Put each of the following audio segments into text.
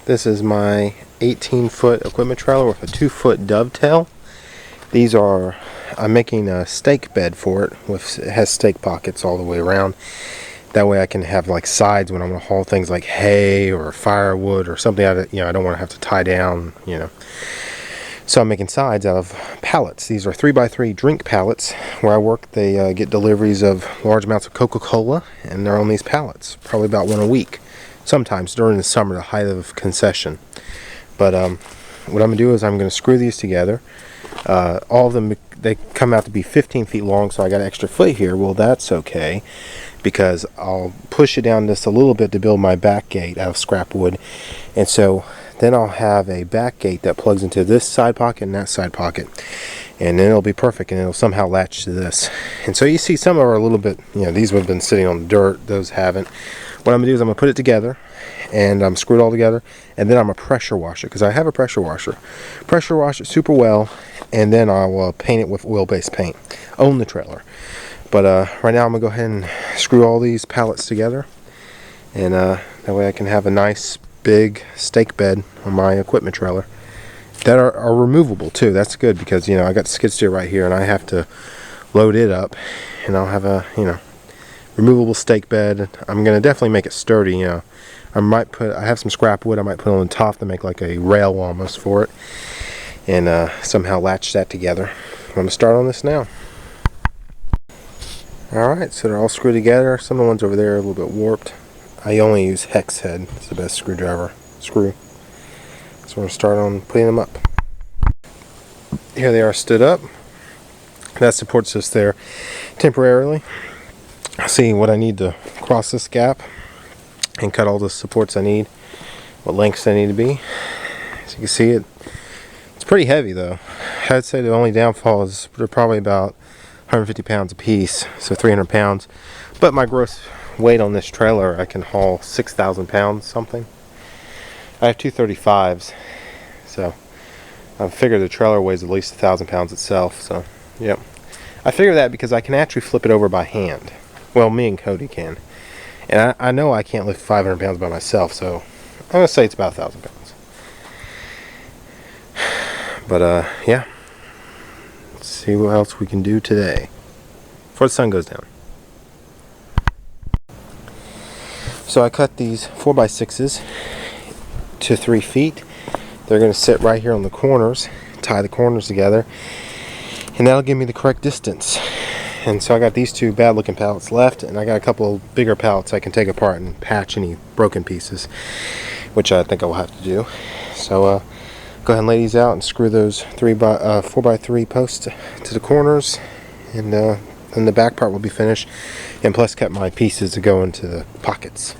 This is my 18-foot equipment trailer with a 2-foot dovetail. These are, I'm making a stake bed for it. It has stake pockets all the way around. That way I can have like sides when I'm going to haul things like hay or firewood or something I don't want to have to tie down, So I'm making sides out of pallets. These are 3x3 drink pallets. Where I work, they get deliveries of large amounts of Coca-Cola, and they're on these pallets, probably about one a week. Sometimes during the summer, the height of concession. But what I'm going to do is I'm going to screw these together. All of them, they come out to be 15 feet long, so I got an extra foot here. Well, that's okay, because I'll push it down just a little bit to build my back gate out of scrap wood. And so then I'll have a back gate that plugs into this side pocket and that side pocket. And then it'll be perfect, and it'll somehow latch to this. And so you see some are a little bit, these have been sitting on the dirt, those haven't. What I'm going to do is I'm going to put it together, and I'm screw it all together, and then I'm going to pressure wash it, because I have a pressure washer. Pressure wash it super well, and then I'll paint it with oil-based paint on the trailer. But right now I'm going to go ahead and screw all these pallets together, and that way I can have a nice big stake bed on my equipment trailer that are removable too. That's good, because I got the skid steer right here, and I have to load it up, and I'll have a removable stake bed. I'm gonna definitely make it sturdy. I have some scrap wood I might put on the top to make like a rail almost for it, and somehow latch that together. I'm gonna start on this now. Alright, so they're all screwed together. Some of the ones over there are a little bit warped. I only use hex head. It's the best screw. So we're going to start on putting them up. Here they are stood up. That supports us there temporarily. See what I need to cross this gap and cut all the supports I need, what lengths I need to be. As you can see, it's pretty heavy though. I'd say the only downfall is they're probably about 150 pounds a piece, so 300 pounds. But my gross weight on this trailer, I can haul 6,000 pounds something. I have 235s, so I figure the trailer weighs at least 1,000 pounds itself. So yep, I figure that because I can actually flip it over by hand. Well, me and Cody can, and I know I can't lift 500 pounds by myself, so I'm gonna say it's about 1,000 pounds. But yeah, let's see what else we can do today before the sun goes down. So I cut these 4x6s to 3 feet. They're going to sit right here on the corners, tie the corners together, and that'll give me the correct distance. And so I got these two bad looking pallets left, and I got a couple of bigger pallets I can take apart and patch any broken pieces, which I think I'll have to do. So go ahead and lay these out and screw those 4x3 posts to the corners, and then the back part will be finished, and plus cut my pieces to go into the pockets.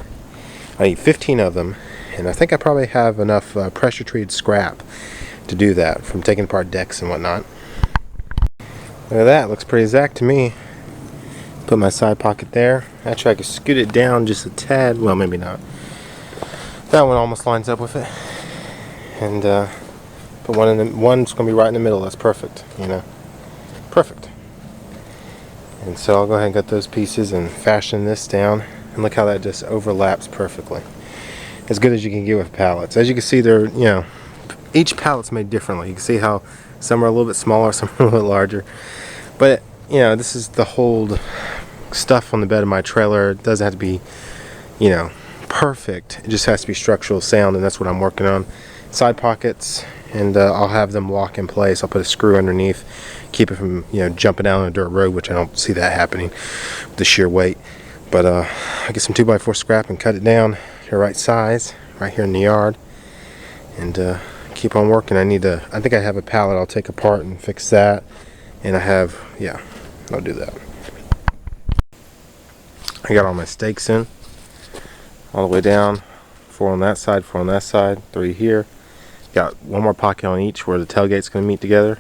I need 15 of them, and I think I probably have enough pressure treated scrap to do that from taking apart decks and whatnot. Look at that, looks pretty exact to me. Put my side pocket there. Actually, I could scoot it down just a tad. Well, maybe not. That one almost lines up with it. And put one in the, one's going to be right in the middle. That's perfect, Perfect. And so I'll go ahead and cut those pieces and fashion this down. And look how that just overlaps perfectly. As good as you can get with pallets. As you can see, they're, each pallet's made differently. You can see how some are a little bit smaller, some are a little bit larger. But, this is the hold stuff on the bed of my trailer. It doesn't have to be, perfect. It just has to be structural sound, and that's what I'm working on. Side pockets, and I'll have them lock in place. I'll put a screw underneath, keep it from, jumping down a dirt road, which I don't see that happening with the sheer weight. But I get some 2x4 scrap and cut it down to the right size right here in the yard, and keep on working. I think I have a pallet I'll take apart and fix that, and I'll do that. I got all my stakes in all the way down, 4 on that side, 4 on that side, 3 here. Got one more pocket on each where the tailgate's going to meet together.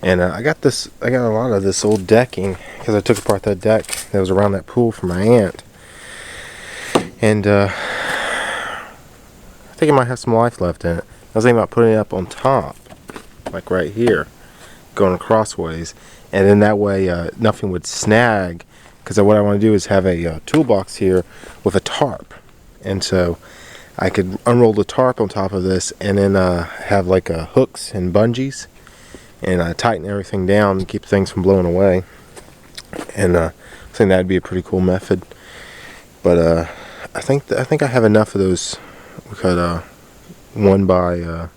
And I got a lot of this old decking because I took apart that deck that was around that pool for my aunt. And I think it might have some life left in it. I was thinking about putting it up on top, like right here, going crossways, and then that way nothing would snag. Because what I want to do is have a toolbox here with a tarp, and so I could unroll the tarp on top of this and then have like hooks and bungees and tighten everything down and keep things from blowing away. And I think that'd be a pretty cool method. But I think I have enough of those. We cut 1 by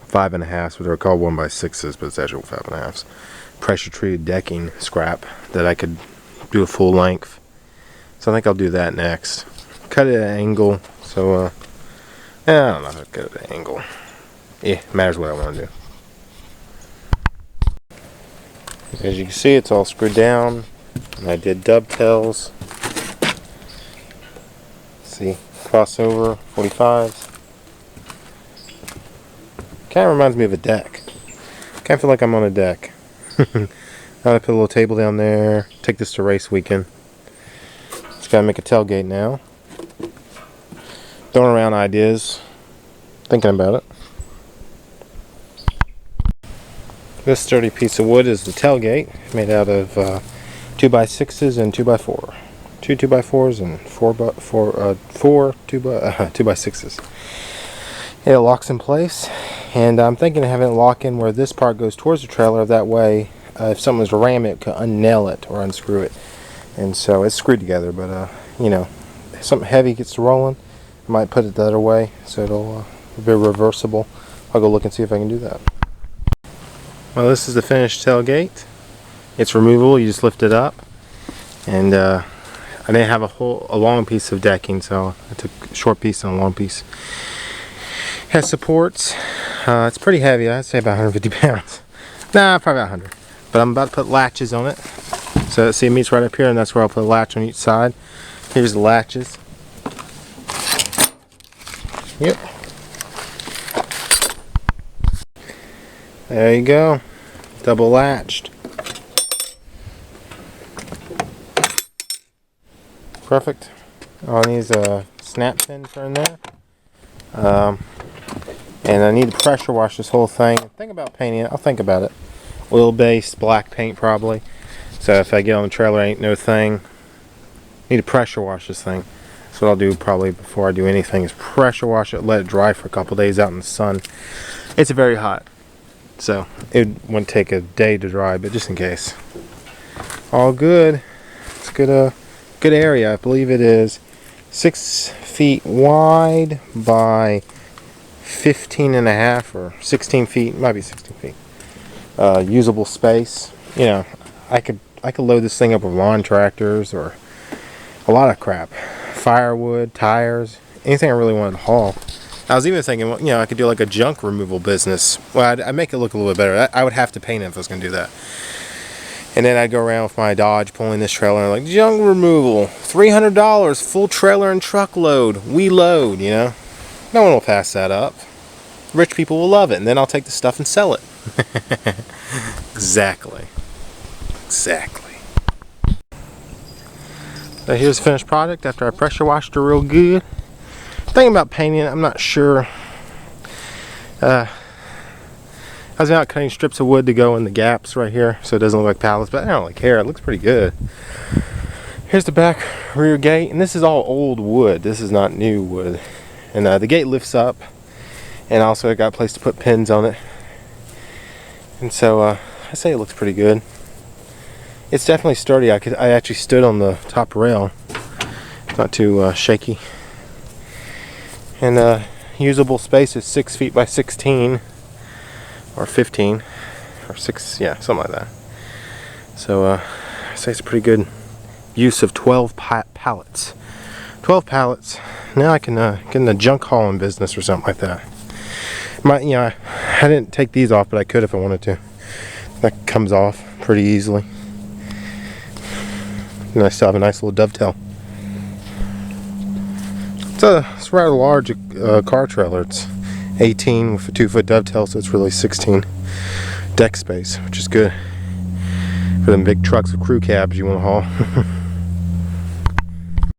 5.5, what they're called 1 by 6s, but it's actual 5.5s. Pressure treated decking scrap that I could do a full length. So I think I'll do that next. Cut it at an angle. So I don't know how to cut it at an angle. Yeah, matters what I want to do. As you can see, it's all screwed down. And I did dovetails. See, crossover 45s. Kind of reminds me of a deck. Kind of feel like I'm on a deck. I'm gonna put a little table down there. Take this to race weekend. Just gotta make a tailgate now. Throwing around ideas. Thinking about it. This sturdy piece of wood is the tailgate, made out of 2x6s and 2x4. 2 2x4s and 4 2x6s. It locks in place, and I'm thinking of having it lock in where this part goes towards the trailer. That way, if something was to ram it, it could unnail it or unscrew it. And so it's screwed together, but you know, if something heavy gets to rolling, I might put it the other way so it'll be reversible. I'll go look and see if I can do that. Well, this is the finished tailgate. It's removable. You just lift it up, and I didn't have a long piece of decking, so I took a short piece and a long piece. Has supports. It's pretty heavy. I'd say about 150 pounds. Nah, probably about 100. But I'm about to put latches on it. So see, it meets right up here, and that's where I'll put a latch on each side. Here's the latches. Yep. There you go. Double latched. Perfect. All I need is a snap pin for in there. And I need to pressure wash this whole thing. Think about painting it. I'll think about it. Oil-based black paint probably. So if I get on the trailer, ain't no thing. Need to pressure wash this thing. That's what I'll do probably before I do anything, is pressure wash it, let it dry for a couple days out in the sun. It's very hot, so it wouldn't take a day to dry, but just in case. All good. It's good. Good area. I believe it is 6 feet wide by 15.5 or 16 feet. It might be 16 feet. Usable space. You know, I could load this thing up with lawn tractors or a lot of crap. Firewood, tires, anything I really wanted to haul. I was even thinking, you know, I could do like a junk removal business. Well, I'd make it look a little bit better. I would have to paint it if I was going to do that. And then I'd go around with my Dodge pulling this trailer and like, junk removal, $300, full trailer and truckload. We load, you know. No one will pass that up. Rich people will love it, and then I'll take the stuff and sell it. Exactly. Exactly. So here's the finished product after I pressure washed it real good. Thinking about painting it, I'm not sure. I was out cutting strips of wood to go in the gaps right here so it doesn't look like pallets, but I don't really care. It looks pretty good. Here's the back rear gate, and this is all old wood. This is not new wood. And the gate lifts up, and also I got a place to put pins on it. And so I say it looks pretty good. It's definitely sturdy. I actually stood on the top rail. It's not too shaky. And usable space is 6 feet by 16 or 15 or 6, yeah, something like that. So I say it's a pretty good use of 12 pallets. 12 pallets. Now I can get in the junk hauling business or something like that. You know, I didn't take these off, but I could if I wanted to. That comes off pretty easily. And I still have a nice little dovetail. It's a rather large car trailer. It's 18 with a 2-foot dovetail, so it's really 16 deck space, which is good for them big trucks with crew cabs you want to haul.